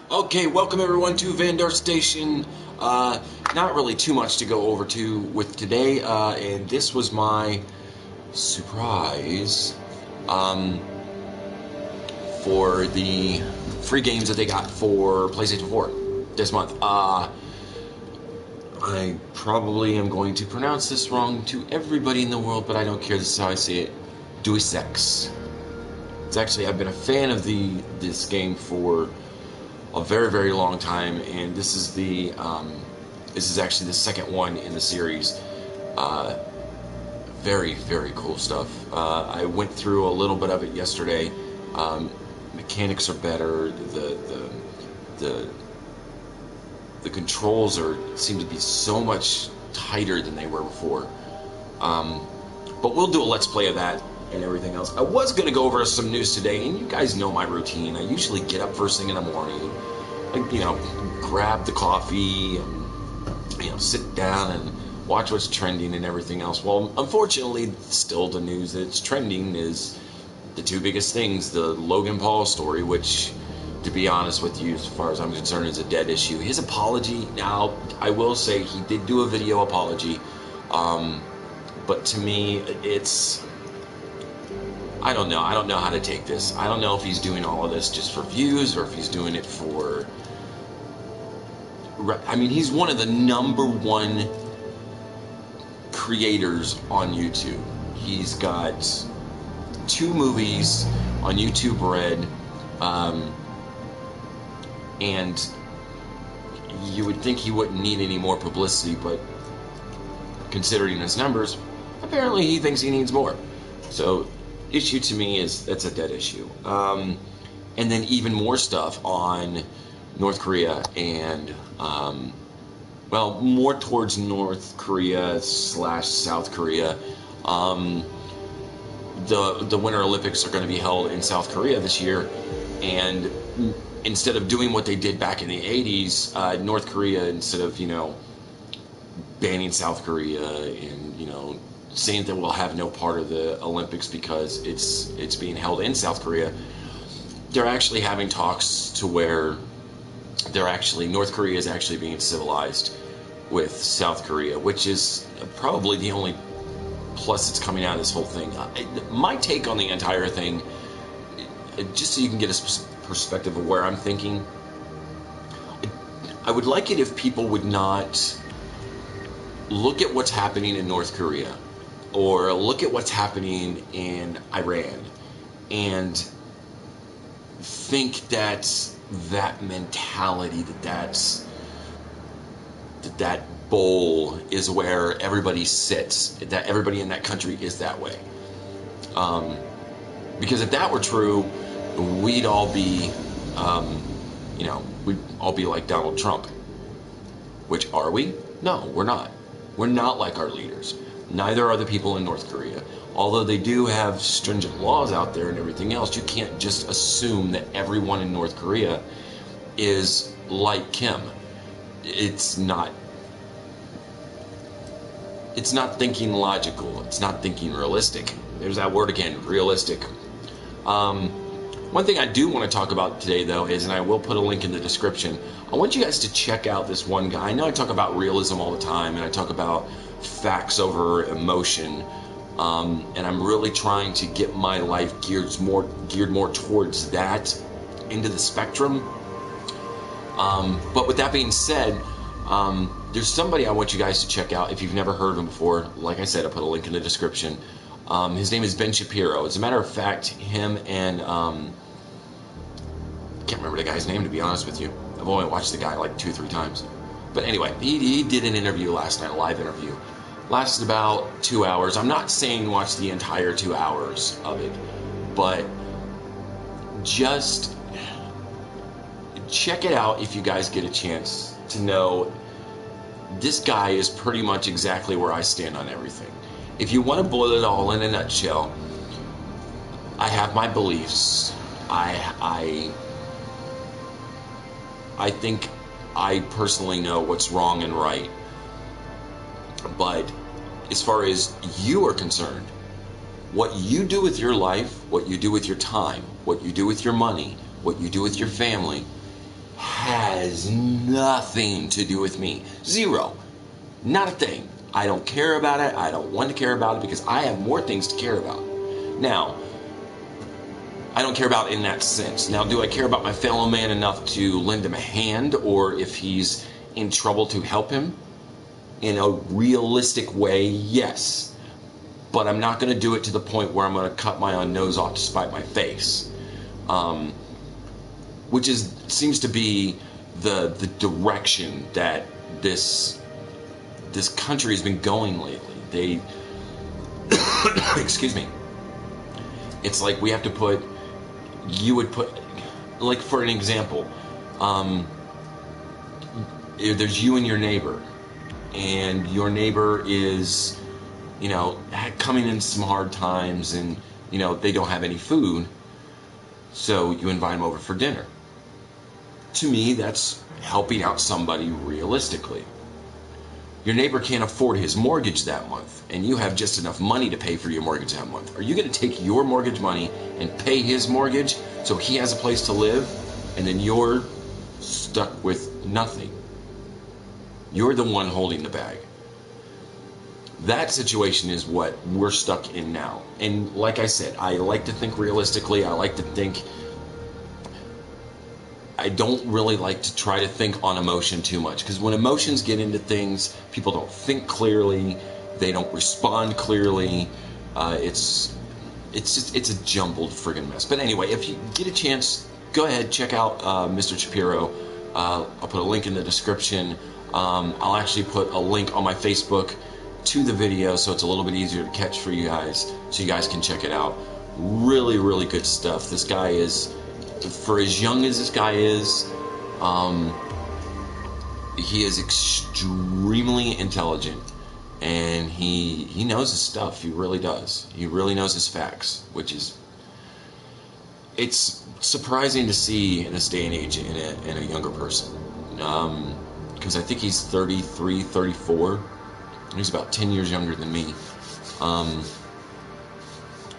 Okay, welcome everyone to Vandar Station. Not really too much to go over to with today, and this was my surprise for the free games that they got for PlayStation 4 this month. I probably am going to pronounce this wrong to everybody in the world, but I don't care. This is how I say it. Deus Ex. It's actually, I've been a fan of this game for a very, very long time, and this is actually the second one in the series. Very, very cool stuff. I went through a little bit of it yesterday. Mechanics are better. The controls seem to be so much tighter than they were before. But we'll do a let's play of that and everything else. I was going to go over some news today, and you guys know my routine. I usually get up first thing in the morning, grab the coffee, and sit down and watch what's trending and everything else. Well, unfortunately, still the news that's trending is the two biggest things: the Logan Paul story, which, to be honest with you, as far as I'm concerned, is a dead issue. His apology, now, I will say he did do a video apology, but to me, I don't know. I don't know how to take this. I don't know if he's doing all of this just for views or if he's doing it for... I mean, he's one of the #1 creators on YouTube. He's got 2 movies on YouTube Red, and you would think he wouldn't need any more publicity, but considering his numbers, apparently he thinks he needs more. So, issue to me is that's a dead issue. And then even more stuff on North Korea and, more towards North Korea / South Korea. The Winter Olympics are going to be held in South Korea this year, and instead of doing what they did back in the 80s, North Korea, instead of, banning South Korea and, saying that we'll have no part of the Olympics because it's being held in South Korea, they're actually having talks to where North Korea is actually being civilized with South Korea, which is probably the only plus that's coming out of this whole thing. My take on the entire thing, just so you can get a perspective of where I'm thinking, I would like it if people would not look at what's happening in North Korea or look at what's happening in Iran and think that mentality, that bowl is where everybody sits, that everybody in that country is that way. Because if that were true, we'd all be, we'd all be like Donald Trump. Which, are we? No, we're not. We're not like our leaders. Neither are the people in North Korea. Although they do have stringent laws out there and everything else, you can't just assume that everyone in North Korea is like Kim. It's not thinking logical. It's not thinking realistic. There's that word again, realistic. One thing I do want to talk about today, though, is, and I will put a link in the description, I want you guys to check out this one guy. I know I talk about realism all the time, and I talk about facts over emotion, and I'm really trying to get my life geared more towards that into the spectrum. But with that being said, there's somebody I want you guys to check out if you've never heard of him before. Like I said, I'll put a link in the description. His name is Ben Shapiro. As a matter of fact, him and I can't remember the guy's name, to be honest with you. I've only watched the guy like 2-3 times. But anyway, he did an interview last night, a live interview. Lasted about 2 hours. I'm not saying watch the entire 2 hours of it, but just check it out if you guys get a chance to know this guy is pretty much exactly where I stand on everything. If you want to boil it all in a nutshell, I have my beliefs. I think I personally know what's wrong and right. But as far as you are concerned, what you do with your life, what you do with your time, what you do with your money, what you do with your family, has nothing to do with me. Zero. Not a thing. I don't care about it. I don't want to care about it because I have more things to care about. Now, I don't care about it in that sense. Now, do I care about my fellow man enough to lend him a hand, or if he's in trouble to help him in a realistic way? Yes. But I'm not going to do it to the point where I'm going to cut my own nose off to spite my face. Which seems to be the direction that this country has been going lately. Excuse me. It's like we have to put, like for an example, there's you and your neighbor, and your neighbor is, coming in some hard times, and, they don't have any food, so you invite them over for dinner. To me, that's helping out somebody realistically. Your neighbor can't afford his mortgage that month, and you have just enough money to pay for your mortgage that month. Are you going to take your mortgage money and pay his mortgage so he has a place to live, and then you're stuck with nothing? You're the one holding the bag. That situation is what we're stuck in now. And like I said, I like to think realistically. I don't really like to try to think on emotion too much, because when emotions get into things, people don't think clearly, they don't respond clearly. It's a jumbled friggin' mess. But anyway, if you get a chance, go ahead, check out Mr. Shapiro. I'll put a link in the description. I'll actually put a link on my Facebook to the video, so it's a little bit easier to catch for you guys, so you guys can check it out. Really, really good stuff. This guy is, for as young as this guy is, he is extremely intelligent, and he knows his stuff. He really does. He really knows his facts, which is, it's surprising to see in this day and age in a younger person, because I think he's 33, 34. He's about 10 years younger than me.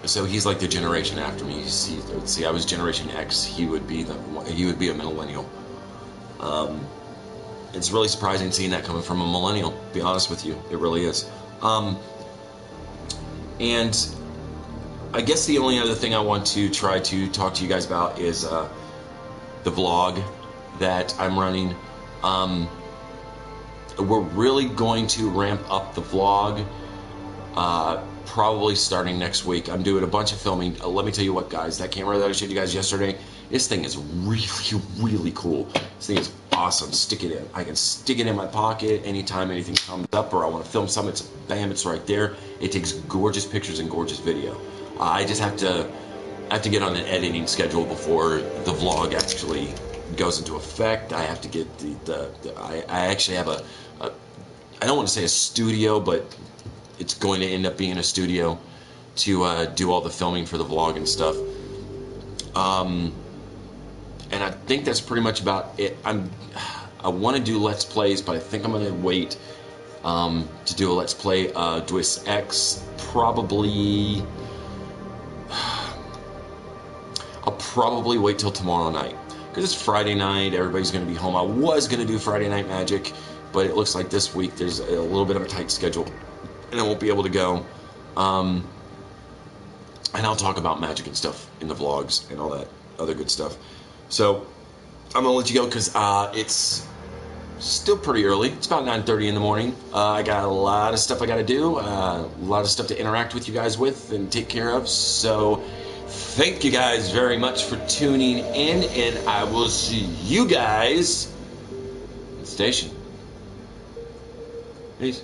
So he's like the generation after me. See, I was Generation X. He would be a millennial. It's really surprising seeing that coming from a millennial. To be honest with you, it really is. And I guess the only other thing I want to try to talk to you guys about is the vlog that I'm running. We're really going to ramp up the vlog. Probably starting next week. I'm doing a bunch of filming. Let me tell you what, guys, that camera that I showed you guys yesterday, this thing is really, really cool. This thing is awesome. Stick it in. I can stick it in my pocket anytime anything comes up or I want to film something. It's bam, it's right there. It takes gorgeous pictures and gorgeous video. I just have to get on an editing schedule before the vlog actually goes into effect. I have to get I actually have I don't want to say a studio, but it's going to end up being a studio to do all the filming for the vlog and stuff. And I think that's pretty much about it. I want to do Let's Plays, but I think I'm going to wait to do a Let's Play Deus Ex. Probably, I'll probably wait till tomorrow night, because it's Friday night, everybody's going to be home. I was going to do Friday Night Magic, but it looks like this week there's a little bit of a tight schedule, and I won't be able to go. And I'll talk about magic and stuff in the vlogs and all that other good stuff. So I'm gonna let you go because it's still pretty early. It's about 9:30 in the morning. I got a lot of stuff I gotta do, a lot of stuff to interact with you guys with and take care of. So thank you guys very much for tuning in, and I will see you guys at the station. Peace.